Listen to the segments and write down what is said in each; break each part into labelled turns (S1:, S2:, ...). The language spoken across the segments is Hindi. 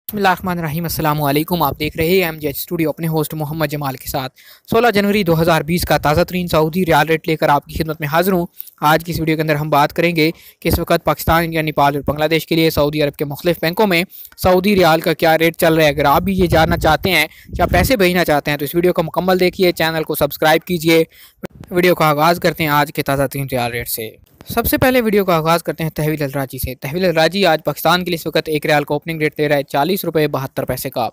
S1: बिस्मिल्लाहिर्रहमानिर्रहीम अस्सलाम वालेकुम। आप देख रहे हैं एमजेज स्टूडियो अपने होस्ट मोहम्मद जमाल के साथ। 16 जनवरी 2020 का ताज़ा तरीन सऊदी रियाल रेट लेकर आपकी खिदमत में हाजिर हूँ। आज की इस वीडियो के अंदर हम बात करेंगे कि इस वक्त पाकिस्तान, इंडिया, नेपाल और बांग्लादेश के लिए सऊदी अरब के मुख्तलिफ बैंकों में सऊदी रियाल का क्या रेट चल रहा है। अगर आप भी ये जानना चाहते हैं या पैसे भेजना चाहते हैं तो इस वीडियो को मुकम्मल देखिए, चैनल को सब्सक्राइब कीजिए। वीडियो का आगाज़ करते हैं आज के ताज़ा तरीन रियाल रेट से। सबसे पहले वीडियो का आगाज़ करते हैं तहवील अलराजी से। तहवील अलराजी आज पाकिस्तान के लिए इस वक्त एक रियाल का ओपनिंग रेट दे रहा है 40 रुपये 72 पैसे का।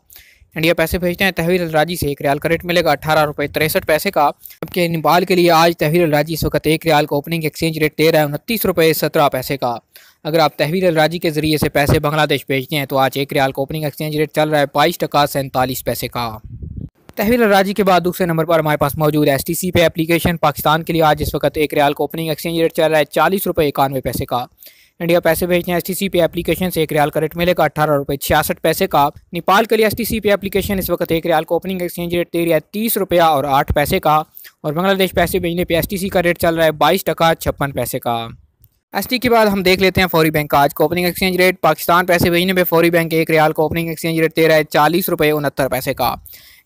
S1: इंडिया पैसे भेजते हैं तहवील अलराजी से, एक रियाल का रेट मिलेगा 18 रुपये 63 पैसे का। जबकि नेपाल के लिए आज तहवील अलराजी इस वक्त एक रियाल का ओपनिंग एक्सचेंज रेट दे रहा है 29 रुपये 17 पैसे का। अगर आप तहवील अलराजी के ज़रिए से पैसे बांग्लादेश भेजते हैं तो आज एक रियाल का ओपनिंग एक्सचेंज रेट चल रहा है 22 टका 47 पैसे का। तहवील अलराजी के बाद दूसरे नंबर पर हमारे पास मौजूद है STC पे एप्लीकेशन। पाकिस्तान के लिए आज इस वक्त एक रियाल का ओपनिंग एक्सचेंज रेट चल रहा है 40 रुपये 91 पैसे का। इंडिया पैसे भेजते हैं STC पे एप्लीकेशन से, एक रियाल का रेट मिलेगा 18 रुपये 66 पैसे का। नेपाल के लिए STC पे एप्लीकेशन इस वक्त एक रियाल का ओपनिंग एक्सचेंज रेट दे रहा है 30 रुपया और 8 पैसे का। और बांग्लादेश पैसे भेजने पे STC का रेट चल रहा है 22 टका 56 पैसे का। ST के बाद हम देख लेते हैं फौरी बैंक का आज का ओपनिंग एक्सचेंज रेट। पाकिस्तान पैसे भेजने पे फौरी बैंक एक रियाल का ओपनिंग एक्सचेंज रेट दे रहा है 40 रुपये 69 पैसे का।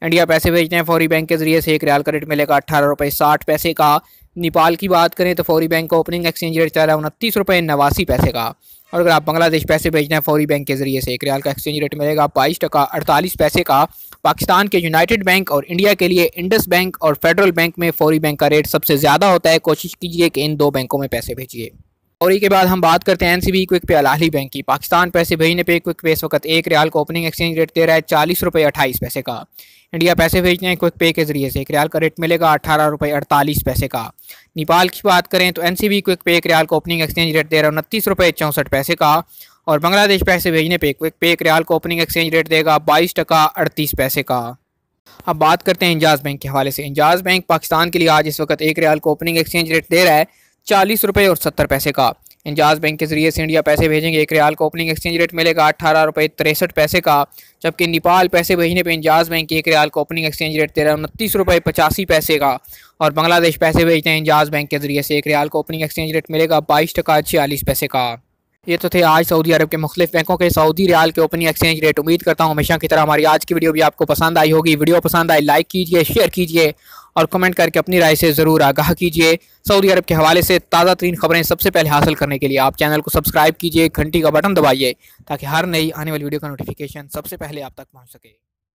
S1: इंडिया पैसे भेजते हैं फौरी बैंक के जरिए से, एक रियाल का रेट मिलेगा 18 रुपये 60 पैसे का। नेपाल की बात करें तो फौरी बैंक का ओपनिंग एक्सचेंज रेट चल रहा है 29 रुपये 89 पैसे का। और अगर आप बांग्लादेश पैसे भेजना है फौरी बैंक के जरिए से, एक रियाल का एक्सचेंज रेट मिलेगा 22 टका 48 पैसे का। पाकिस्तान के यूनाइटेड बैंक और इंडिया के लिए इंडस बैंक और फेडरल बैंक में फौरी बैंक का रेट सबसे ज़्यादा होता है। कोशिश कीजिए कि इन दो बैंकों में पैसे भेजिए। और इसके बाद हम बात करते हैं NCB क्विक पे अल अहली बैंक की। पाकिस्तान पैसे भेजने पे क्विक पे इस वक्त एक रियाल का ओपनिंग एक्सचेंज रेट दे रहा है 40 रुपये 28 पैसे का। इंडिया पैसे भेजते हैं क्विक पे के जरिए से, एक रियाल का रेट मिलेगा 18 रुपये 48 पैसे का। नेपाल की बात करें तो NCB क्विक पे एक रियाल का ओपनिंग एक्सचेंज रेट दे रहा है 29 रुपये 64 पैसे का। और बांग्लादेश पैसे भेजने पे क्विक पे एक रियाल का ओपनिंग एक्सचेंज रेट देगा 22 टका 38 पैसे का। अब बात करते हैं इंजाज बैंक के हवाले से। इंजाज बैंक पाकिस्तान के लिए आज इस वक्त एक रियाल का ओपनिंग एक्सचेंज रेट दे रहा है 40 रुपये और 70 पैसे का। इंजाज बैंक के जरिए से इंडिया पैसे भेजेंगे, एक रियाल का ओपनिंग एक्सचेंज रेट मिलेगा 18 रुपये 63 पैसे का। जबकि नेपाल पैसे भेजने पे इंजाज बैंक एक रियाल का ओपनिंग एक्सचेंज रेट दे रहा है 29 रुपये 85 पैसे का। और बांग्लादेश पैसे भेजते हैं इंजाज बैंक के जरिए से, एक रियाल का ओपनिंग एक्सचेंज रेट मिलेगा 22 टका 46 पैसे का। ये तो थे आज सऊदी अरब के मुख्तलिफ बैंकों के सऊदी रियाल के ओपनिंग एक्सचेंज रेट। उम्मीद करता हूँ हमेशा की तरह हमारी आज की वीडियो भी आपको पसंद आई होगी। वीडियो पसंद आई लाइक कीजिए, शेयर कीजिए और कमेंट करके अपनी राय से ज़रूर आगाह कीजिए। सऊदी अरब के हवाले से ताज़ा तरीन खबरें सबसे पहले हासिल करने के लिए आप चैनल को सब्सक्राइब कीजिए, घंटी का बटन दबाइए ताकि हर नई आने वाली वीडियो का नोटिफिकेशन सबसे पहले आप तक पहुँच सके।